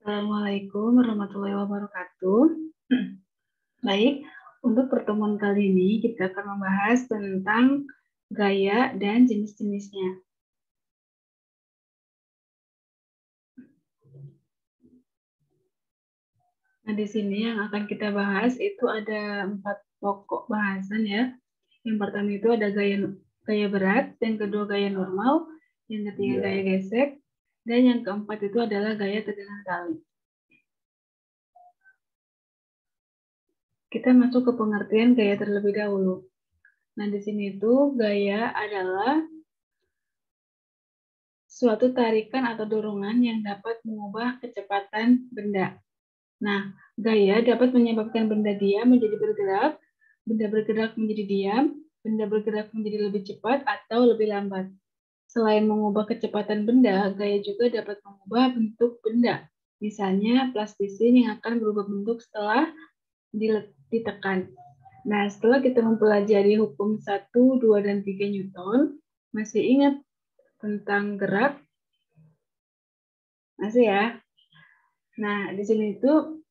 Assalamualaikum warahmatullahi wabarakatuh. Baik, untuk pertemuan kali ini kita akan membahas tentang gaya dan jenis-jenisnya. Nah, di sini yang akan kita bahas itu ada 4 pokok bahasan ya. Yang pertama itu ada gaya berat, yang kedua gaya normal, yang ketiga gaya gesek, dan yang keempat itu adalah gaya tegangan tali. Kita masuk ke pengertian gaya terlebih dahulu. Nah, di sini itu gaya adalah suatu tarikan atau dorongan yang dapat mengubah kecepatan benda. Nah, gaya dapat menyebabkan benda diam menjadi bergerak, benda bergerak menjadi diam, benda bergerak menjadi lebih cepat atau lebih lambat. Selain mengubah kecepatan benda, gaya juga dapat mengubah bentuk benda. Misalnya, plastisin yang akan berubah bentuk setelah ditekan. Nah, setelah kita mempelajari hukum 1, 2, dan 3 Newton, masih ingat tentang gerak? Masih ya? Nah, di sini itu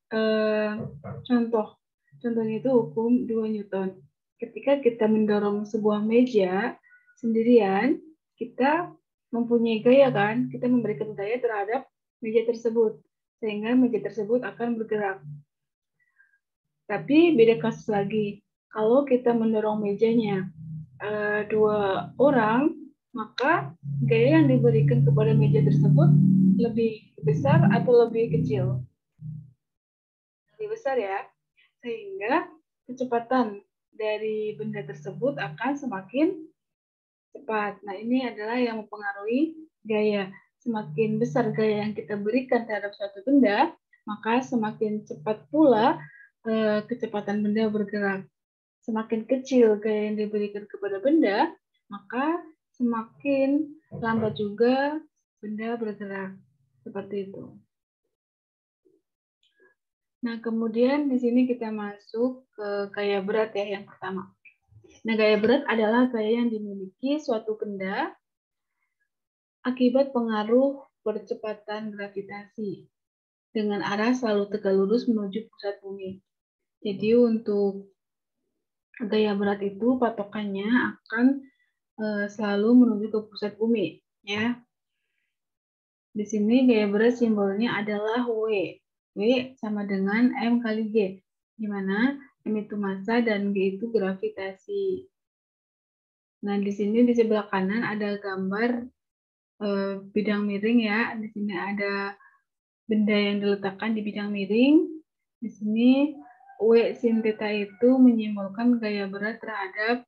contohnya itu hukum 2 Newton. Ketika kita mendorong sebuah meja sendirian, kita mempunyai gaya kan? Kita memberikan gaya terhadap meja tersebut, sehingga meja tersebut akan bergerak. Tapi beda kasus lagi, kalau kita mendorong mejanya 2 orang, maka gaya yang diberikan kepada meja tersebut lebih besar atau lebih kecil? Lebih besar ya, sehingga kecepatan dari benda tersebut akan semakin cepat. Nah, ini adalah yang mempengaruhi gaya. Semakin besar gaya yang kita berikan terhadap suatu benda, maka semakin cepat pula kecepatan benda bergerak. Semakin kecil gaya yang diberikan kepada benda, maka semakin lambat juga benda bergerak. Seperti itu. Nah, kemudian di sini kita masuk ke gaya berat ya, yang pertama. Nah, gaya berat adalah gaya yang dimiliki suatu benda akibat pengaruh percepatan gravitasi dengan arah selalu tegak lurus menuju pusat bumi. Jadi untuk gaya berat itu patokannya akan selalu menuju ke pusat bumi ya. Di sini gaya berat simbolnya adalah W. W sama dengan M kali G, di mana M itu massa dan G itu gravitasi. Nah, di sini di sebelah kanan ada gambar bidang miring ya. Di sini ada benda yang diletakkan di bidang miring. Di sini W sin theta itu menyimbolkan gaya berat terhadap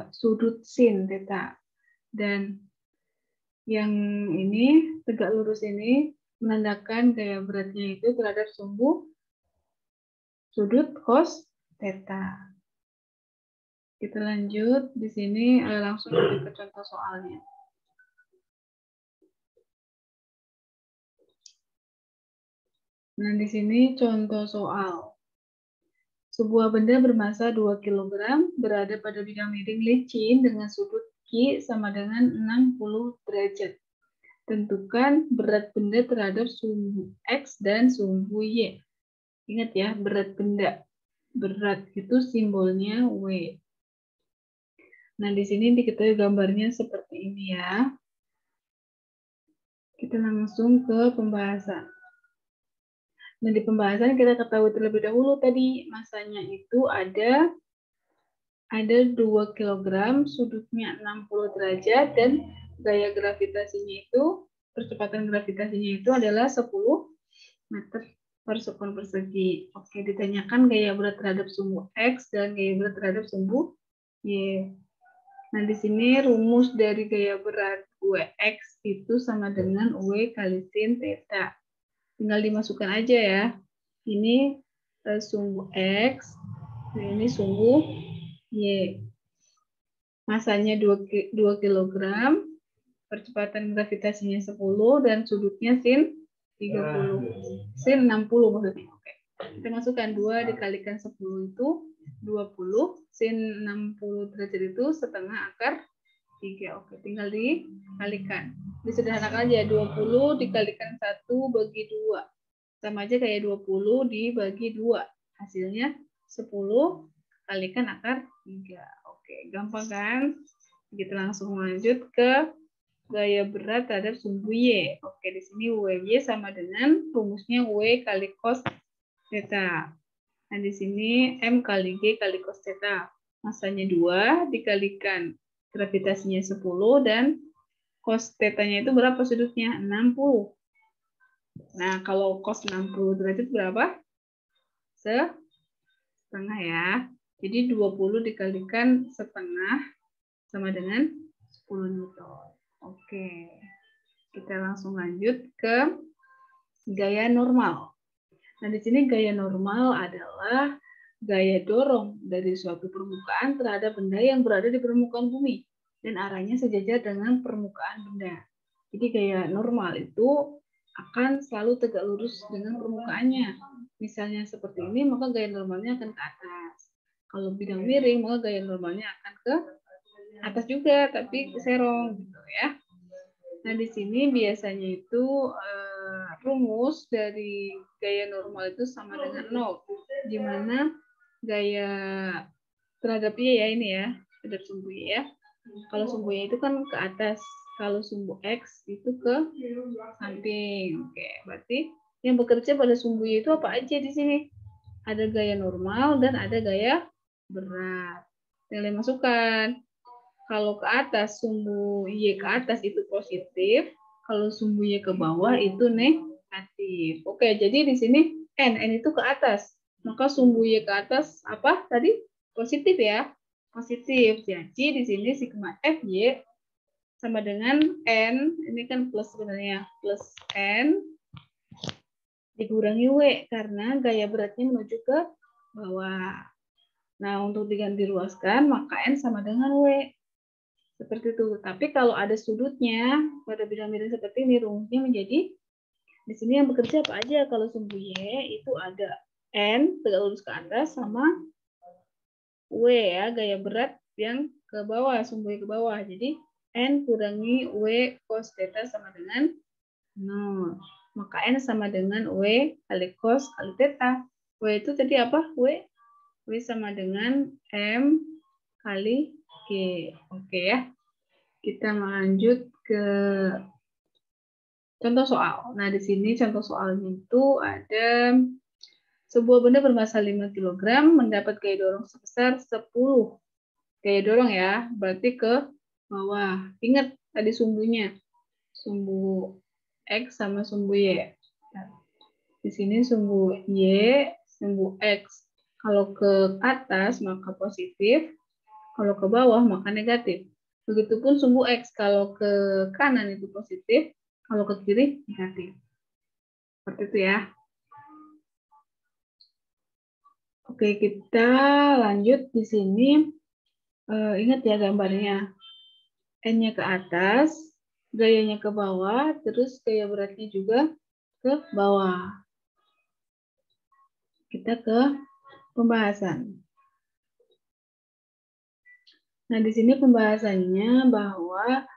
sudut sin theta. Dan yang ini tegak lurus ini menandakan gaya beratnya itu terhadap sudut cos theta. Kita lanjut di sini langsung ke contoh soalnya. Nah, di sini contoh soal. Sebuah benda bermassa 2 kg berada pada bidang miring licin dengan sudut Q sama dengan 60 derajat. Tentukan berat benda terhadap sumbu X dan sumbu Y. Ingat ya, berat benda. Berat itu simbolnya W. Nah, di sini diketahui gambarnya seperti ini ya. Kita langsung ke pembahasan. Nah, di pembahasan kita ketahui terlebih dahulu tadi masanya itu ada 2 kg, sudutnya 60 derajat, dan gaya gravitasinya itu, percepatan gravitasinya itu adalah 10 meter per sekon persegi. Oke, ditanyakan gaya berat terhadap sumbu X dan gaya berat terhadap sumbu Y. Nah, di sini rumus dari gaya berat Wx itu sama dengan W kali sin theta. Tinggal dimasukkan aja ya. Ini sumbu X, ini sumbu Y. Masanya 2 kg, percepatan gravitasinya 10, dan sudutnya sin 30. Sin 60 maksudnya. Oke. Kita masukkan 2 dikalikan 10 itu 20. Sin 60 derajat itu setengah akar 3. Oke, tinggal dikalikan. disederhanakan aja, 20 dikalikan 1 bagi 2. Sama aja kayak 20 dibagi 2. Hasilnya 10 kalikan akar 3. Oke, gampang kan? Kita langsung lanjut ke gaya berat terhadap sumbu Y. Oke, di sini WY sama dengan rumusnya W kali cos theta. Nah, di sini M kali G kali cos theta. Masanya 2 dikalikan gravitasinya 10 dan cos theta-nya itu berapa sudutnya? 60. Nah, kalau cos 60 derajat berapa? Setengah ya. Jadi 20 dikalikan setengah sama dengan 10 Newton. Oke. Kita langsung lanjut ke gaya normal. Nah, di sini gaya normal adalah gaya dorong dari suatu permukaan terhadap benda yang berada di permukaan bumi dan arahnya sejajar dengan permukaan benda. Jadi gaya normal itu akan selalu tegak lurus dengan permukaannya. Misalnya seperti ini, maka gaya normalnya akan ke atas. Kalau bidang miring, maka gaya normalnya akan ke atas juga, tapi serong gitu ya. Nah, di sini biasanya itu rumus dari gaya normal itu sama dengan 0, di mana gaya terhadap Y ya ini ya, terhadap sumbu Y ya. Kalau sumbu Y itu kan ke atas, kalau sumbu X itu ke samping. Oke, berarti yang bekerja pada sumbu Y itu apa aja di sini? Ada gaya normal dan ada gaya berat. Nilai masukan. Kalau ke atas, sumbu Y ke atas itu positif. Kalau sumbu Y ke bawah itu negatif. Oke, jadi di sini N itu ke atas. Maka sumbu Y ke atas apa tadi? Positif ya. Positif. Jadi di sini sigma FY sama dengan N. Ini kan plus sebenarnya. Plus N dikurangi W. Karena gaya beratnya menuju ke bawah. Nah, untuk diganti luaskan, maka N sama dengan W. Seperti itu. Tapi kalau ada sudutnya pada bidang miring seperti ini, rumusnya menjadi di sini yang bekerja apa aja? Kalau sumbu Y itu ada N tegak lurus ke atas sama W ya, gaya berat yang ke bawah, sumbu Y ke bawah. Jadi N kurangi W cos theta sama dengan 0. Maka N sama dengan W kali cos kali theta. W itu tadi apa? W sama dengan M kali G. Oke ya. Kita lanjut ke contoh soal. Nah, di sini contoh soalnya itu ada sebuah benda bermassa 5 kg mendapat gaya dorong sebesar 10. Gaya dorong ya, berarti ke bawah. Ingat tadi sumbunya. Sumbu X sama sumbu Y. Di sini sumbu Y, sumbu X. Kalau ke atas maka positif, kalau ke bawah maka negatif. Begitupun sumbu X, kalau ke kanan itu positif, kalau ke kiri negatif. Seperti itu ya. Oke, kita lanjut di sini. Ingat ya gambarnya. N-nya ke atas, gayanya ke bawah, terus gaya beratnya juga ke bawah. Kita ke pembahasan. Nah, di sini pembahasannya bahwa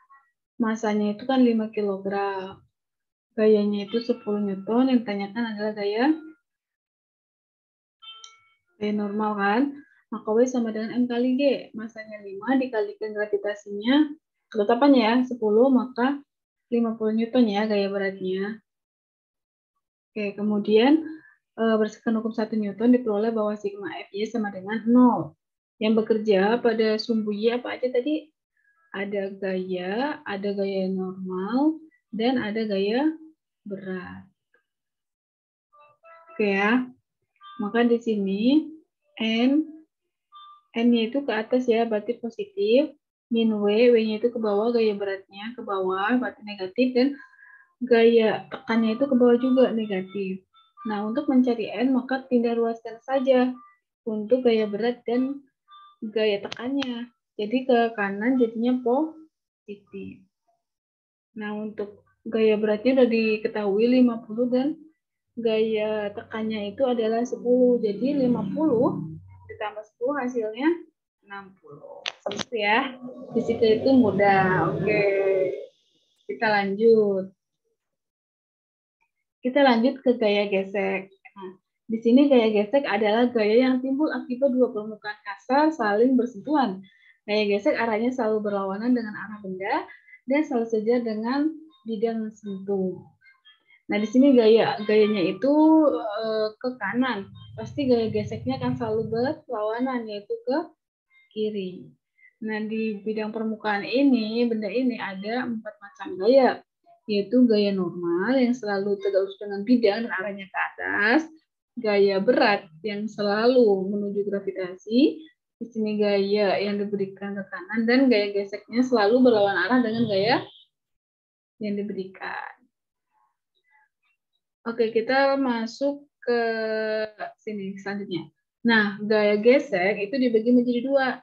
masanya itu kan 5 kg. Gayanya itu 10 Newton, yang ditanyakan adalah gaya normal kan. Maka W sama dengan M kali G. Masanya 5 dikalikan gravitasinya, ketetapannya ya, 10, maka 50 Newton ya gaya beratnya. Oke, kemudian berdasarkan hukum 1 Newton diperoleh bahwa sigma Fy sama dengan 0. Yang bekerja pada sumbu Y apa aja tadi? Ada gaya normal, dan ada gaya berat. Oke ya. Maka di sini N-nya itu ke atas ya, berarti positif. Min W-nya itu ke bawah, gaya beratnya ke bawah, berarti negatif. Dan gaya tekannya itu ke bawah juga, negatif. Nah, untuk mencari N, maka tindak luaskan saja untuk gaya berat dan gaya tekannya. Jadi ke kanan jadinya positif. Nah, untuk gaya beratnya udah diketahui 50 dan gaya tekannya itu adalah 10. Jadi 50 ditambah 10 hasilnya 60. Seperti ya. Fisika itu mudah. Oke. Kita kita lanjut. Kita lanjut ke gaya gesek. Nah, di sini gaya gesek adalah gaya yang timbul akibat dua permukaan kasar saling bersentuhan. Gaya gesek arahnya selalu berlawanan dengan arah benda dan selalu sejajar dengan bidang sentuh. Nah, di sini gayanya itu ke kanan. Pasti gaya geseknya akan selalu berlawanan, yaitu ke kiri. Nah, di bidang permukaan ini, benda ini ada 4 macam gaya, yaitu gaya normal yang selalu tegak lurus dengan bidang dan arahnya ke atas, gaya berat yang selalu menuju gravitasi, di sini gaya yang diberikan ke kanan, dan gaya geseknya selalu berlawan arah dengan gaya yang diberikan. Oke, kita masuk ke sini selanjutnya. Nah, gaya gesek itu dibagi menjadi 2.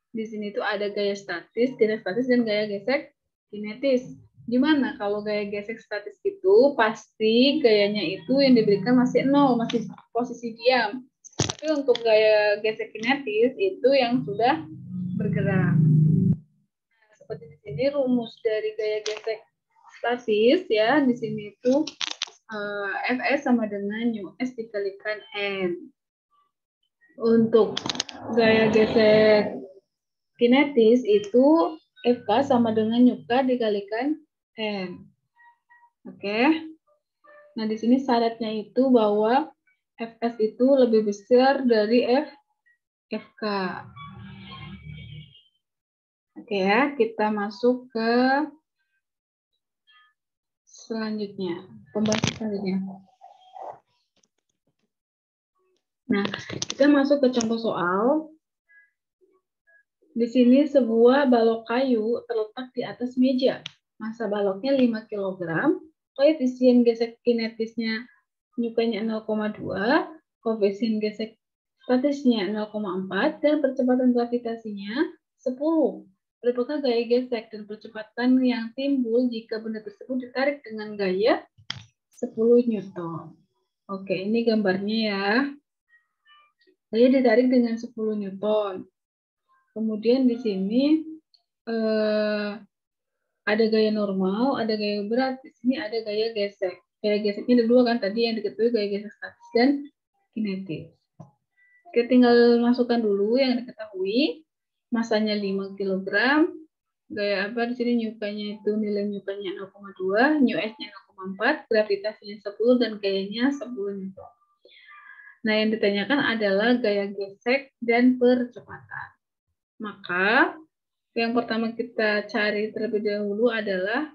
Di sini itu ada gaya statis, dan gaya gesek kinetis. Gimana kalau gaya gesek statis itu pasti gayanya itu yang diberikan masih 0, masih posisi diam. Tapi untuk gaya gesek kinetis itu yang sudah bergerak. Nah, seperti di sini rumus dari gaya gesek statis ya, di sini itu Fs sama dengan US dikalikan N. Untuk gaya gesek kinetis itu FK sama dengan YK dikalikan N. Oke. Nah, di sini syaratnya itu bahwa Fs itu lebih besar dari FK. Oke ya, kita masuk ke selanjutnya, pembahasan selanjutnya. Nah, kita masuk ke contoh soal. Di sini sebuah balok kayu terletak di atas meja. Massa baloknya 5 kg, koefisien gesek kinetisnya nyukanya 0,2, koefisien gesek statisnya 0,4, dan percepatan gravitasinya 10. Berapakah gaya gesek dan percepatan yang timbul jika benda tersebut ditarik dengan gaya 10 Newton? Oke, ini gambarnya ya. Gaya ditarik dengan 10 Newton. Kemudian di sini ada gaya normal, ada gaya berat. Di sini ada gaya gesek. Gaya geseknya ada 2 kan tadi, yang diketahui gaya gesek statis dan kinetis. Kita tinggal masukkan dulu yang diketahui. Masanya 5 kg. Gaya apa di sini? Nyukanya itu nilai nyukanya 0,2, nu S-nya 0,4, gravitasinya 10 dan gayanya 10 Newton. Nah, yang ditanyakan adalah gaya gesek dan percepatan. Maka yang pertama kita cari terlebih dahulu adalah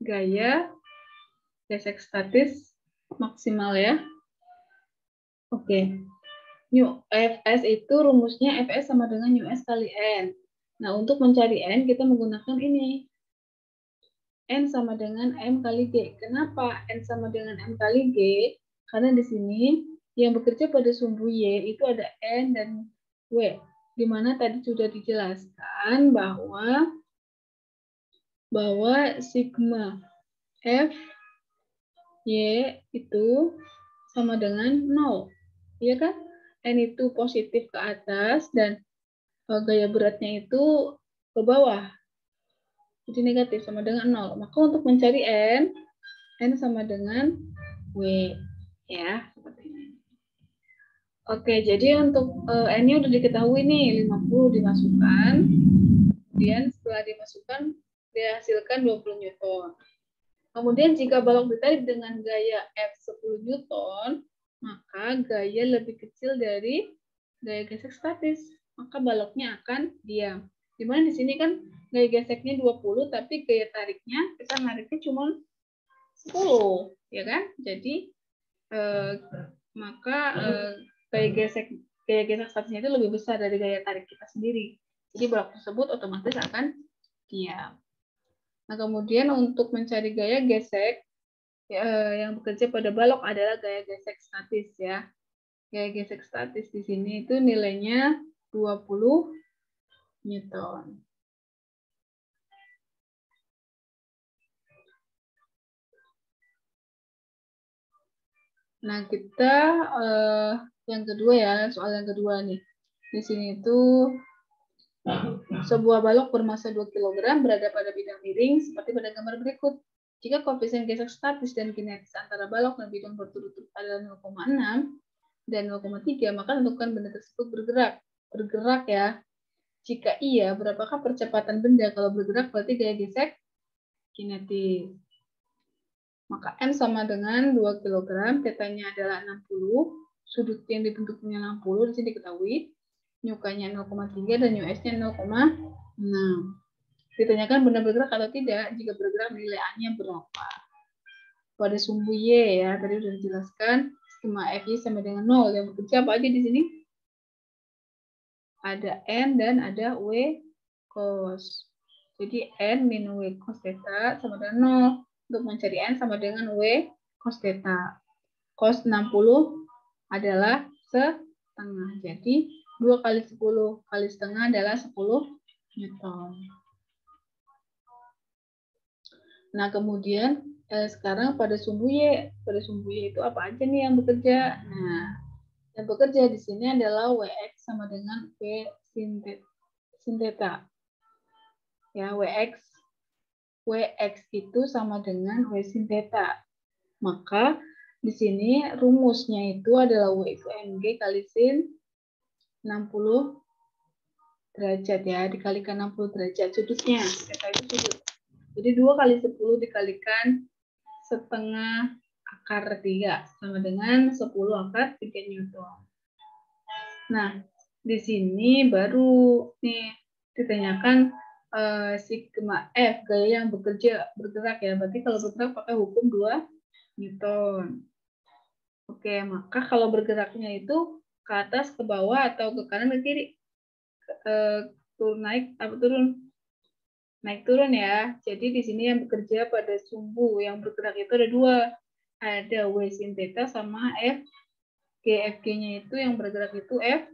gaya gesek statis maksimal ya. Oke. Fs itu rumusnya Fs sama dengan US kali N. Nah, untuk mencari N kita menggunakan ini. N sama dengan M kali G. Kenapa N sama dengan M kali G? Karena di sini yang bekerja pada sumbu Y itu ada N dan W. Di mana tadi sudah dijelaskan bahwa sigma F Y itu sama dengan 0. Iya kan? N itu positif ke atas dan gaya beratnya itu ke bawah. Jadi negatif sama dengan 0. Maka untuk mencari N sama dengan W. Ya, seperti ini. Oke, jadi untuk N-nya udah diketahui nih, 50 dimasukkan. Kemudian setelah dimasukkan, dihasilkan 20 Newton. Kemudian jika balok ditarik dengan gaya F10 Newton, maka gaya lebih kecil dari gaya gesek statis. Maka baloknya akan diam. Dimana di sini kan gaya geseknya 20, tapi gaya tariknya, kita nariknya cuma 10. Ya kan? Jadi, maka gaya gesek statisnya itu lebih besar dari gaya tarik kita sendiri. Jadi balok tersebut otomatis akan diam. Nah, kemudian untuk mencari gaya gesek yang bekerja pada balok adalah gaya gesek statis ya. Gaya gesek statis di sini itu nilainya 20 Newton. Nah, kita yang kedua ya, soal yang kedua nih. Di sini itu Sebuah balok bermassa 2 kg berada pada bidang miring seperti pada gambar berikut. Jika koefisien geser statis dan kinetis antara balok dan bidang berturut-turut adalah 0,6 dan 0,3, maka tentukan benda tersebut bergerak. Bergerak ya. Jika iya, berapakah percepatan benda? Kalau bergerak berarti gaya gesek kinetis. Maka M sama dengan 2 kg, tetanya adalah 60, sudut yang dibentuknya 60, di sini diketahui. Nyukanya 0,3 dan US-nya 0,6. Ditanyakan benda bergerak atau tidak, jika bergerak nilai A-nya berapa. Pada sumbu Y ya, tadi sudah dijelaskan, skema F-Y sama dengan 0. Yang bekerja apa aja di sini? Ada N dan ada W cos. Jadi N min W cos theta sama dengan 0. Untuk mencari N sama dengan W cos theta. Cos 60 adalah setengah. Jadi 2 kali 10 kali setengah adalah 10 Newton. Nah, kemudian sekarang pada sumbu Y. Pada sumbu Y itu apa aja nih yang bekerja? Nah, yang bekerja di sini adalah WX sama dengan W sin theta. Ya, WX itu sama dengan W sin theta. Maka di sini rumusnya itu adalah W itu MG kali sin 60 derajat ya, dikalikan 60 derajat sudutnya. Theta itu sudut. Jadi 2 kali 10 dikalikan setengah akar 3 sama dengan 10 akar 3 Newton. Nah, di sini baru nih ditanyakan sigma F, gaya yang bergerak ya. Berarti kalau bergerak pakai hukum 2 Newton. Oke, maka kalau bergeraknya itu ke atas, ke bawah, atau ke kanan, ke kiri? Turun naik, apa turun? Naik turun ya. Jadi di sini yang bekerja pada sumbu yang bergerak itu ada 2. Ada W sin theta sama F. GFG-nya itu yang bergerak itu F.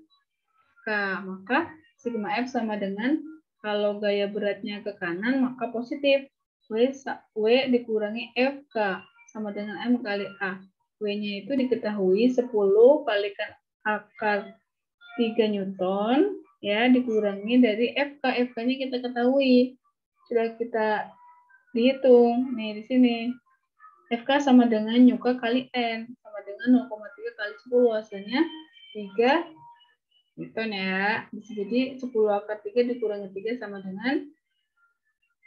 Maka sigma F sama dengan kalau gaya beratnya ke kanan maka positif. W dikurangi FK sama dengan M kali A. W-nya itu diketahui 10 kalikan akar 3 Newton ya dikurangi dari FK. FK-nya kita ketahui. Sudah kita dihitung. Nih di sini. FK sama dengan nyuka kali N sama dengan 0,3 kali 10 hasilnya 3 Newton ya. Jadi 10 akar 3 dikurangi 3 sama dengan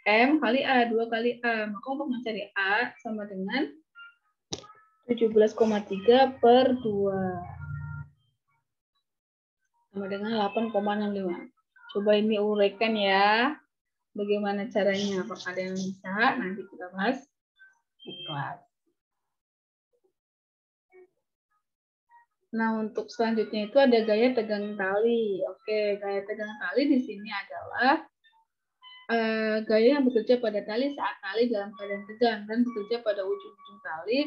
M kali A, 2 kali A. Maka untuk mencari A sama dengan 17,3 per 2. Sama dengan 8,65. Coba ini uraikan ya. Bagaimana caranya? Apakah ada yang bisa? Nanti kita bahas di kelas. Nah, untuk selanjutnya itu ada gaya tegang tali. Oke, gaya tegang tali di sini adalah gaya yang bekerja pada tali saat tali dalam keadaan tegang dan bekerja pada ujung-ujung tali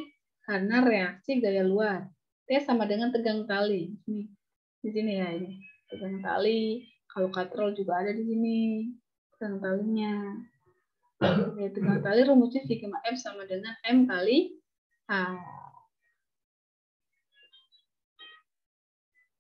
karena reaksi gaya luar. T sama dengan tegang tali. Di sini ya ini. Tegang tali. Kalau katrol juga ada di sini. Tegang talinya. Gaya tegang tali rumusnya sigma F sama dengan M kali A.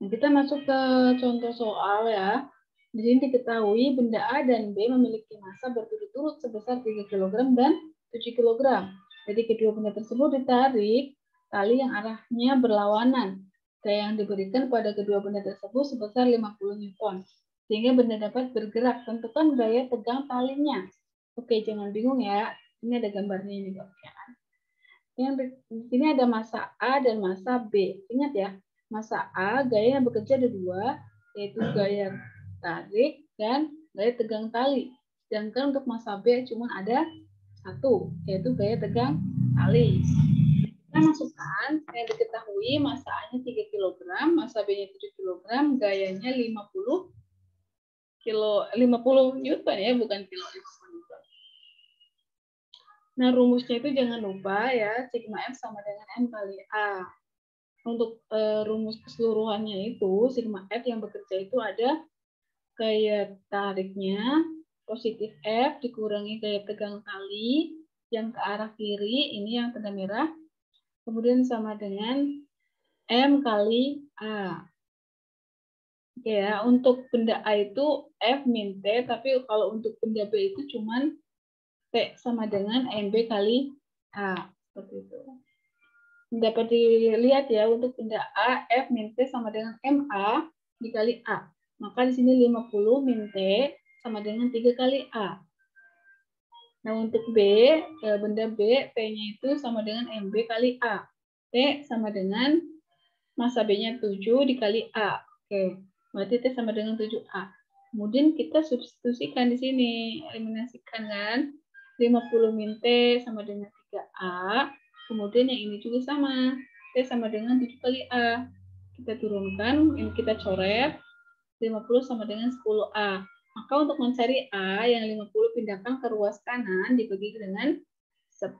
Nah, kita masuk ke contoh soal ya. Di sini diketahui benda A dan B memiliki massa berturut-turut sebesar 3 kg dan 7 kg. Jadi kedua benda tersebut ditarik tali yang arahnya berlawanan. Gaya yang diberikan pada kedua benda tersebut sebesar 50 Newton. Sehingga benda dapat bergerak. Tentukan gaya tegang talinya. Oke, jangan bingung ya. Ini ada gambarnya ini. Yang di sini ada massa A dan massa B. Ingat ya, massa A gaya yang bekerja ada 2, yaitu gaya tarik dan gaya tegang tali. Sedangkan untuk massa B cuma ada 1, yaitu gaya tegang tali. Kita masukkan yang diketahui massa A-nya 3 kg, massa B-nya 7 kg, gayanya 50 Newton ya, bukan kilo. Nah, rumusnya itu jangan lupa ya, sigma F sama dengan M kali A. Untuk rumus keseluruhannya itu, sigma F yang bekerja itu ada gaya tariknya, positif F dikurangi gaya tegang tali, yang ke arah kiri, ini yang tanda merah, kemudian sama dengan M kali A. Oke ya, untuk benda A itu F min T, tapi kalau untuk benda B itu cuman T sama dengan MB kali A. Seperti itu. Dapat dilihat ya, untuk benda A, F min T sama dengan MA dikali A. Maka di sini 50 min T sama dengan 3 kali A. Nah, untuk B, benda B, T-nya itu sama dengan MB kali A. T sama dengan massa B-nya 7 dikali A. Oke, berarti T sama dengan 7A. Kemudian kita substitusikan di sini, eliminasikan kan. 50 min T sama dengan 3A. Kemudian yang ini juga sama. T sama dengan 7 kali A. Kita turunkan, ini kita coret. 50 sama dengan 10A. Maka untuk mencari A yang 50 pindahkan ke ruas kanan dibagi dengan 10.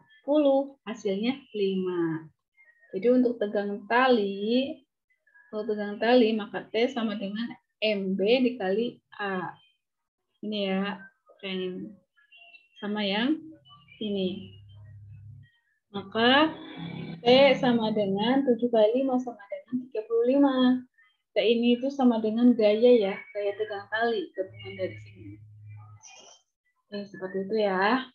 Hasilnya 5. Jadi untuk tegangan tali, kalau tegangan tali maka T sama dengan MB dikali A. Ini ya, yang sama yang ini. Maka T sama dengan 7 kali 5 sama dengan 35. T ini itu sama dengan gaya ya, gaya tegangan tali, gabungan dari sini. Oke, seperti itu ya.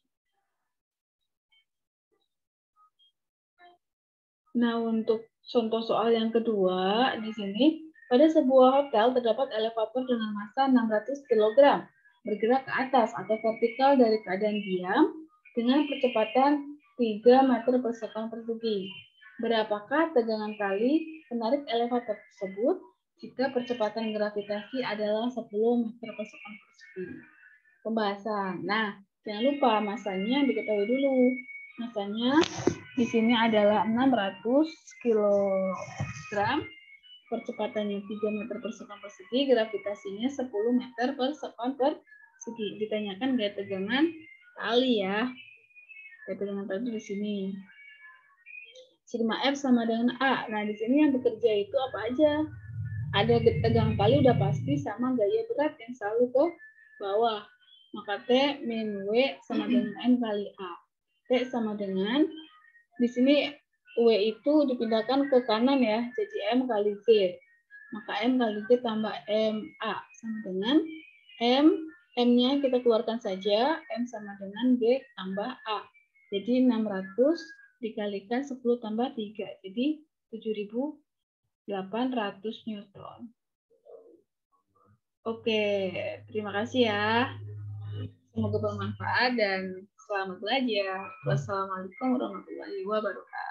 Nah, untuk contoh soal yang kedua, di sini, pada sebuah hotel terdapat elevator dengan massa 600 kg, bergerak ke atas atau vertikal dari keadaan diam dengan percepatan 3 meter per second persegi. Berapakah tegangan tali penarik elevator tersebut jika percepatan gravitasi adalah 10 meter per second persegi? Pembahasan. Nah, jangan lupa masanya diketahui dulu. Masanya di sini adalah 600 kg, percepatannya 3 meter per second persegi, gravitasinya 10 meter per second persegi. Ditanyakan gaya tegangan tali ya. Gaya tegangan tali di sini. Sigma F sama dengan A. Nah, di sini yang bekerja itu apa aja? Ada tegangan tali udah pasti sama gaya berat yang selalu ke bawah. Maka T min W sama dengan M kali A. T sama dengan, di sini W itu dipindahkan ke kanan ya, jadi M kali G. Maka M kali G tambah MA sama dengan M-nya kita keluarkan saja, M sama dengan G tambah A. Jadi 600 dikalikan 10 tambah 3, jadi 7.800 Newton. Oke, terima kasih ya. Semoga bermanfaat dan selamat belajar. Wassalamualaikum warahmatullahi wabarakatuh.